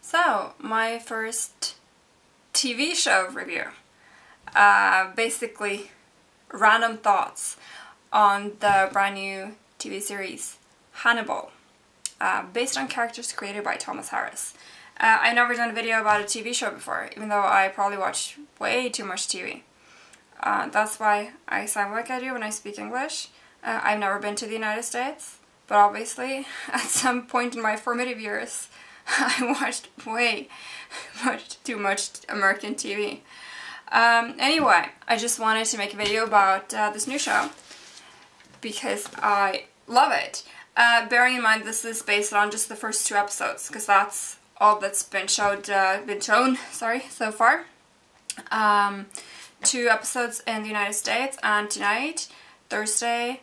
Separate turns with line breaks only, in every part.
So, my first TV show review. Basically, random thoughts on the brand new TV series Hannibal, based on characters created by Thomas Harris. I've never done a video about a TV show before, even though I probably watch way too much TV. That's why I sound like I do when I speak English. I've never been to the United States, but obviously at some point in my formative years I watched way too much American TV. Anyway, I just wanted to make a video about this new show because I love it. Bearing in mind this is based on just the first 2 episodes, because that's all that's been shown so far. 2 episodes in the United States, and tonight, Thursday,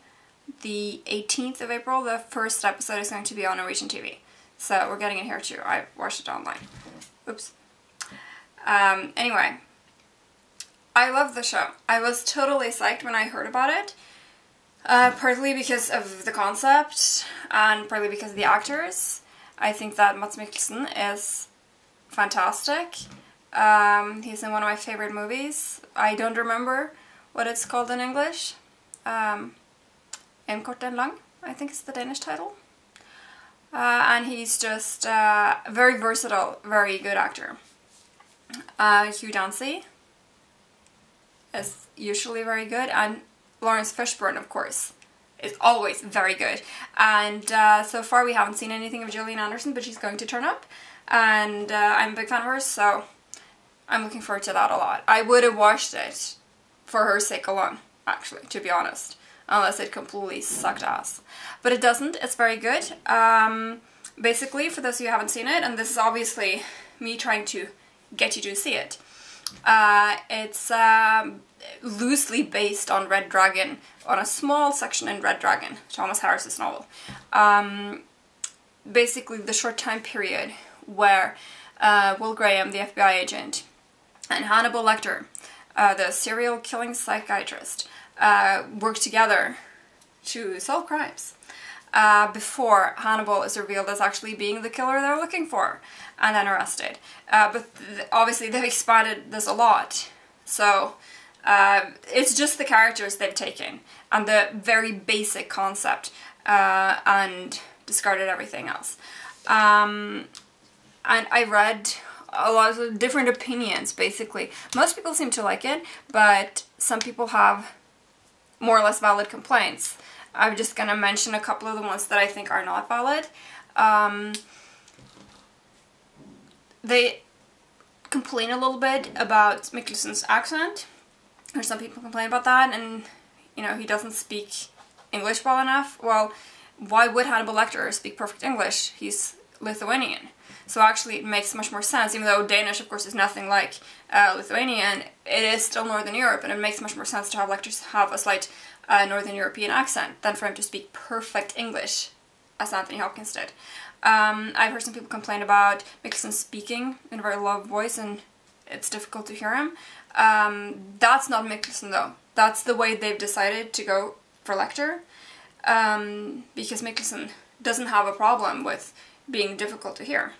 the 18th of April, the first episode is going to be on Norwegian TV. So we're getting it here too. I watched it online. Oops. Anyway, I love the show. I was totally psyched when I heard about it. Partly because of the concept, and partly because of the actors. I think that Mads Mikkelsen is fantastic. He's in one of my favorite movies. I don't remember what it's called in English. En kort en lang, I think is the Danish title. And he's just very versatile, very good actor. Hugh Dancy is usually very good, and Lawrence Fishburne, of course, is always very good. And so far we haven't seen anything of Gillian Anderson, but she's going to turn up, and I'm a big fan of hers, so I'm looking forward to that a lot. I would have watched it for her sake alone, actually, to be honest, unless it completely sucked ass. But it doesn't. It's very good. Basically, for those of you who haven't seen it, and this is obviously me trying to get you to see it, it's loosely based on Red Dragon, on a small section in Red Dragon, Thomas Harris's novel. Basically, the short time period where Will Graham, the FBI agent, and Hannibal Lecter, the serial killing psychiatrist, work together to solve crimes before Hannibal is revealed as actually being the killer they're looking for and then arrested. But obviously they've expanded this a lot, so it's just the characters they've taken and the very basic concept and discarded everything else. And I read a lot of different opinions, basically. Most people seem to like it, but some people have more or less valid complaints. I'm just gonna mention a couple of the ones that I think are not valid. They complain a little bit about Mikkelsen's accent, or some people complain about that, and you know, he doesn't speak English well enough. Well, why would Hannibal Lecter speak perfect English? He's Lithuanian. So actually it makes much more sense, even though Danish of course is nothing like Lithuanian, it is still Northern Europe, and it makes much more sense to have Lecter have a slight Northern European accent than for him to speak perfect English, as Anthony Hopkins did. I've heard some people complain about Mikkelsen speaking in a very low voice and it's difficult to hear him. That's not Mikkelsen though. That's the way they've decided to go for Lecter, because Mikkelsen doesn't have a problem with being difficult to hear.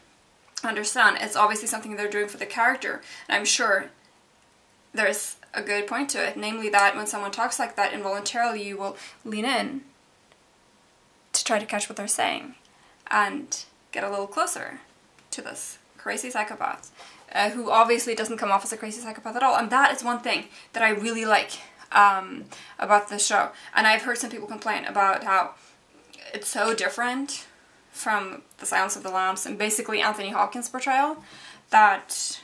Understand, it's obviously something they're doing for the character, and I'm sure there's a good point to it, namely that when someone talks like that involuntarily, you will lean in to try to catch what they're saying and get a little closer to this crazy psychopath, who obviously doesn't come off as a crazy psychopath at all. And that is one thing that I really like about this show. And I've heard some people complain about how it's so different from The Silence of the Lambs and basically Anthony Hopkins' portrayal, that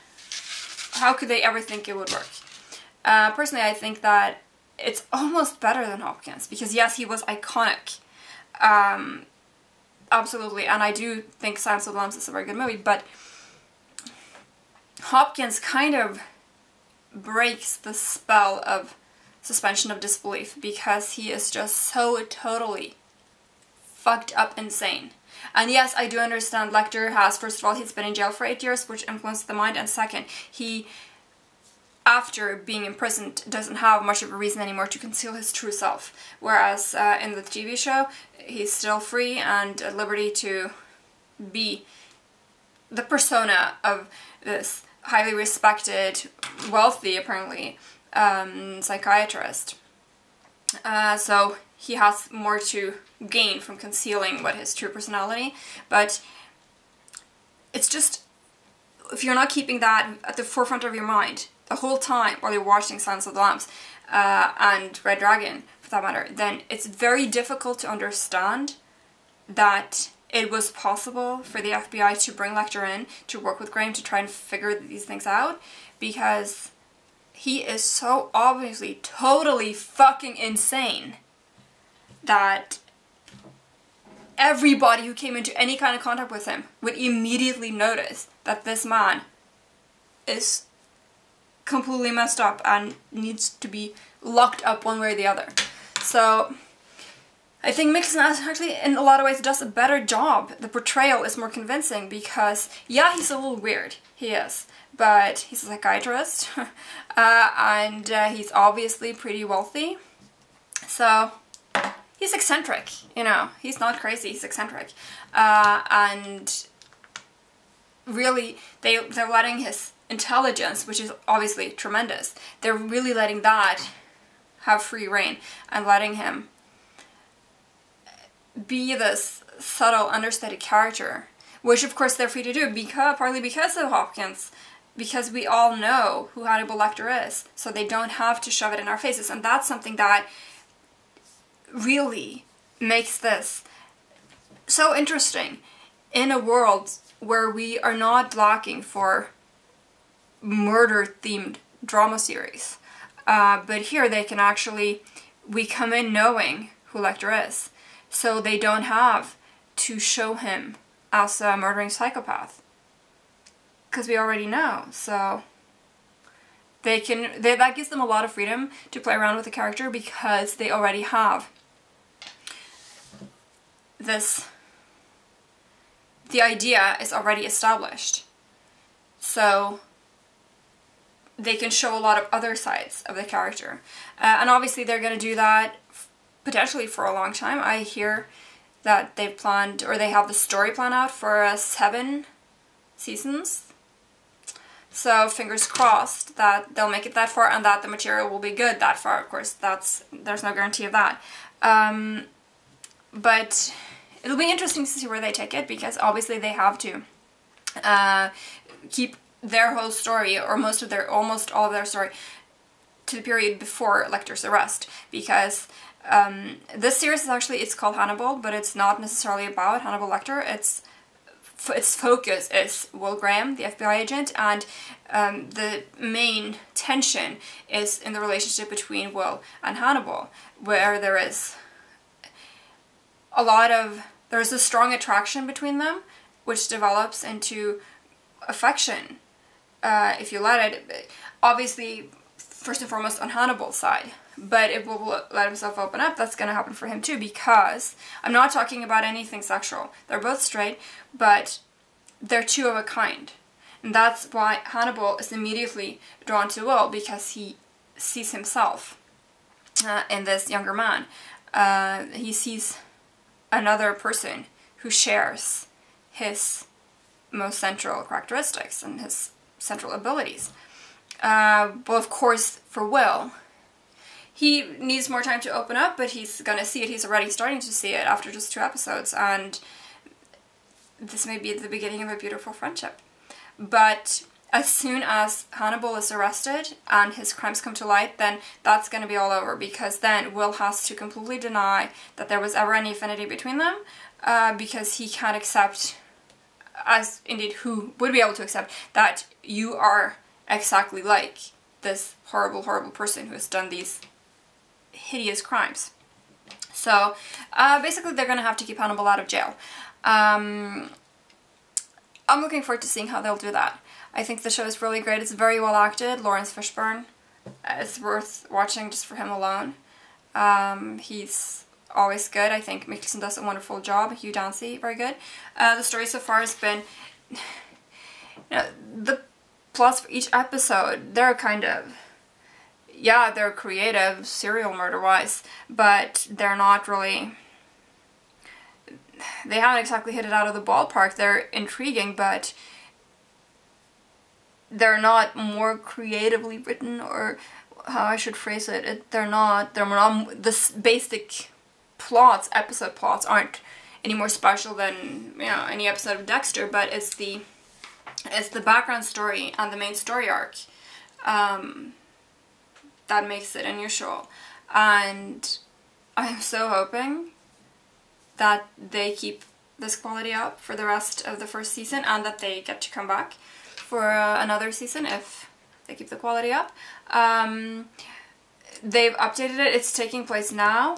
how could they ever think it would work? Personally, I think that it's almost better than Hopkins, because yes, he was iconic, absolutely, and I do think Silence of the Lambs is a very good movie, but Hopkins kind of breaks the spell of suspension of disbelief, because he is just so totally fucked up insane. And yes, I do understand Lecter has, first of all, he's been in jail for 8 years, which influenced the mind, and second, he, after being imprisoned, doesn't have much of a reason anymore to conceal his true self. Whereas in the TV show, he's still free and at liberty to be the persona of this highly respected, wealthy, apparently, psychiatrist. So he has more to gain from concealing what his true personality, but it's just, if you're not keeping that at the forefront of your mind the whole time while you're watching Silence of the Lambs and Red Dragon, for that matter, then it's very difficult to understand that it was possible for the FBI to bring Lecter in to work with Graham to try and figure these things out, because he is so obviously totally fucking insane that everybody who came into any kind of contact with him would immediately notice that this man is completely messed up and needs to be locked up one way or the other. So I think Mickelson actually in a lot of ways does a better job. The portrayal is more convincing because, yeah, he's a little weird, he is, but he's a psychiatrist and he's obviously pretty wealthy, so he's eccentric, you know, he's not crazy, he's eccentric, and really they're letting his intelligence, which is obviously tremendous, they're really letting that have free reign and letting him be this subtle, understated character, which of course they're free to do partly because of Hopkins, because we all know who Hannibal Lecter is, so they don't have to shove it in our faces, and that's something that really makes this so interesting in a world where we are not lacking for murder-themed drama series. But here they can actually, we come in knowing who Lecter is, so they don't have to show him as a murdering psychopath, because we already know. So that gives them a lot of freedom to play around with the character, because they already have this, the idea is already established, so they can show a lot of other sides of the character. And obviously they're going to do that potentially for a long time. I hear that they've planned, or they have the story plan out for 7 seasons. So fingers crossed that they'll make it that far and that the material will be good that far. Of course, there's no guarantee of that. But it'll be interesting to see where they take it, because obviously they have to keep their whole story, or almost all of their story, to the period before Lecter's arrest, because this series is actually, it's called Hannibal, but it's not necessarily about Hannibal Lecter. Its focus is Will Graham, the FBI agent, and the main tension is in the relationship between Will and Hannibal, where there's a strong attraction between them, which develops into affection, if you let it. Obviously, first and foremost on Hannibal's side, but if Will let himself open up, that's going to happen for him too, because I'm not talking about anything sexual. They're both straight, but they're two of a kind. And that's why Hannibal is immediately drawn to Will, because he sees himself in this younger man. He sees another person who shares his most central characteristics and his central abilities. Well, of course, for Will, he needs more time to open up, but he's gonna see it. He's already starting to see it after just 2 episodes, and this may be the beginning of a beautiful friendship. But as soon as Hannibal is arrested and his crimes come to light, then that's going to be all over, because then Will has to completely deny that there was ever any affinity between them, because he can't accept, as indeed who would be able to accept, that you are exactly like this horrible, horrible person who has done these hideous crimes. So basically they're going to have to keep Hannibal out of jail. I'm looking forward to seeing how they'll do that. I think the show is really great. It's very well acted. Lawrence Fishburne, it's worth watching just for him alone. He's always good. I think Mickelson does a wonderful job. Hugh Dancy, very good. The story so far has been, the plots for each episode, they're kind of, yeah, they're creative, serial murder-wise, but they're not really, they haven't exactly hit it out of the ballpark. They're intriguing, but they're not more creatively written, or how I should phrase it. They're not the basic plots, episode plots aren't any more special than, you know, any episode of Dexter, but it's the background story and the main story arc that makes it unusual. And I'm so hoping that they keep this quality up for the rest of the first season, and that they get to come back for another season if they keep the quality up. They've updated it. It's taking place now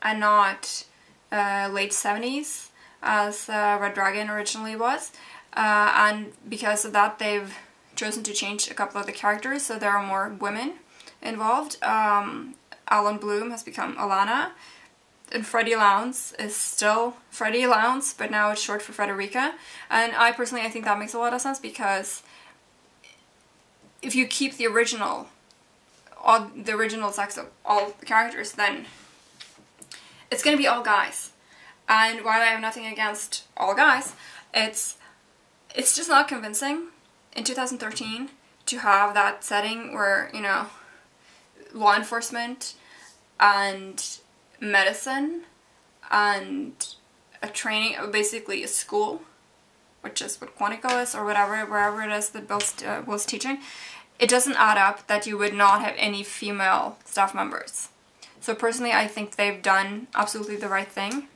and not late 70s as Red Dragon originally was. And because of that, they've chosen to change a couple of the characters, so there are more women involved. Alan Bloom has become Alana, and Freddie Lounds is still Freddie Lounds, but now it's short for Frederica. And I think that makes a lot of sense, because if you keep the original sex of all the characters, then it's gonna be all guys. And while I have nothing against all guys, it's just not convincing in 2013 to have that setting where, you know, law enforcement and medicine and a training, basically a school, which is what Quantico is, or wherever it is that Bill's was teaching. It doesn't add up that you would not have any female staff members. So personally, I think they've done absolutely the right thing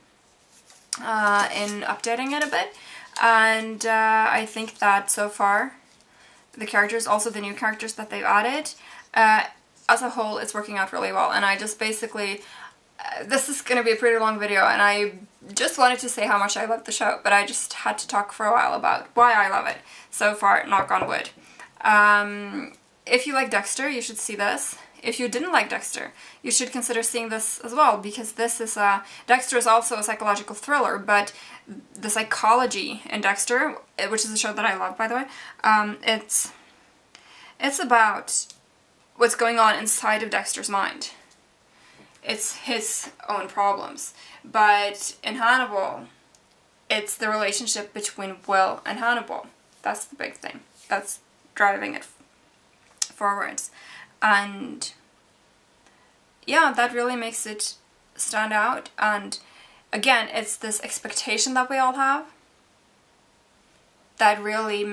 in updating it a bit. And I think that so far, the characters, also the new characters that they've added, as a whole, it's working out really well. And I just basically, this is going to be a pretty long video, and I just wanted to say how much I love the show, but I just had to talk for a while about why I love it so far, knock on wood. If you like Dexter, you should see this. If you didn't like Dexter, you should consider seeing this as well, because this is Dexter is also a psychological thriller, but the psychology in Dexter, which is a show that I love, by the way, it's about what's going on inside of Dexter's mind. It's his own problems. But in Hannibal, it's the relationship between Will and Hannibal. That's the big thing. That's driving it forwards. And yeah, that really makes it stand out. And again, it's this expectation that we all have that really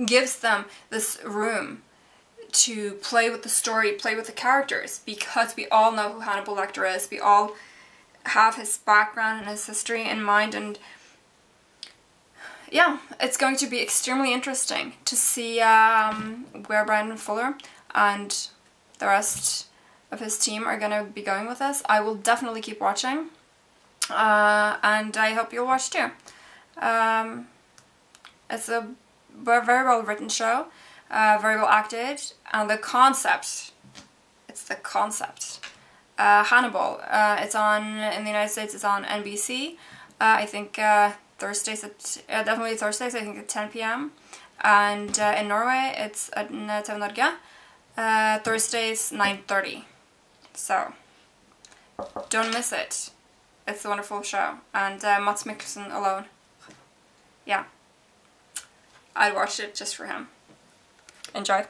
gives them this room to play with the story, play with the characters, because we all know who Hannibal Lecter is. We all have his background and his history in mind, and yeah, it's going to be extremely interesting to see where Brandon Fuller and the rest of his team are going to be going with this. I will definitely keep watching, and I hope you'll watch too. It's a very well written show. Very well acted, and the concept, it's the concept. Hannibal, it's on, in the United States, it's on NBC, I think Thursdays definitely Thursdays, I think at 10 p.m. And in Norway, it's at TV Norge, Thursdays 9:30. So, don't miss it. It's a wonderful show, and Mads Mikkelsen alone. Yeah. I'd watch it just for him. Enjoy.